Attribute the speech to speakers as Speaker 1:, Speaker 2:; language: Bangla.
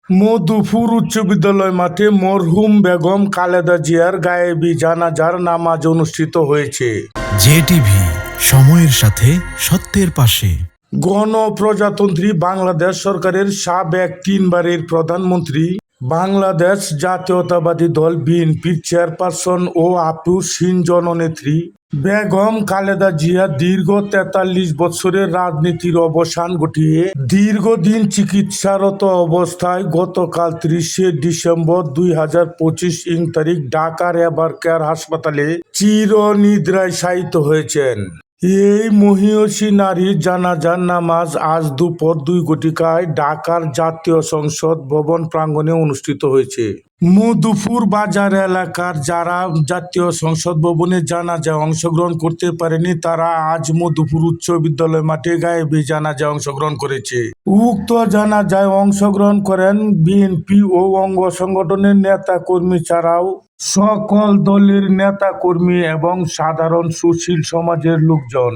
Speaker 1: মধুপুর উচ্চ বিদ্যালয় মাঠে মরহুম বেগম খালেদা জিয়ার গায়েবী জানাজার নামাজ অনুষ্ঠিত হয়েছে।
Speaker 2: জেটিভি, সময়ের সাথে সত্যের পাশে।
Speaker 1: গণপ্রজাতন্ত্রী বাংলাদেশ সরকারের সাবেক 3 বারের প্রধানমন্ত্রী, বাংলাদেশ জাতীয়তাবাদী দল বিএনপির চেয়ারপারসন ও আপসহীন জননেত্রী বেগম খালেদা জিয়া দীর্ঘ 43 বছরের রাজনীতির অবসান ঘটিয়ে দীর্ঘদিন চিকিৎসারত অবস্থায় গতকাল 30 ডিসেম্বর 2025 তারিখ ঢাকার এবারকেয়ার হাসপাতালে চিরনিদ্রায় শায়িত হয়েছেন। এই মহিয়সী নারীর জানাজার নামাজ আজ দুপুর 2 ঘটিকায় ঢাকার জাতীয় সংসদ ভবন প্রাঙ্গণে অনুষ্ঠিত হয়েছে। মধুপুর বাজার এলাকার যারা জাতীয় সংসদ ভবনে জানাজায় অংশগ্রহণ করতে পারেনি তারা আজ মধুপুর উচ্চ বিদ্যালয় মাঠে গায়েবী জানাজায় অংশগ্রহণ করেছে। উক্ত জানাজায় অংশগ্রহণ করেন বিএনপি ও অঙ্গ সংগঠনের নেতা কর্মী ছাড়াও সকল দলের নেতা কর্মী এবং সাধারণ সুশীল সমাজের লোকজন।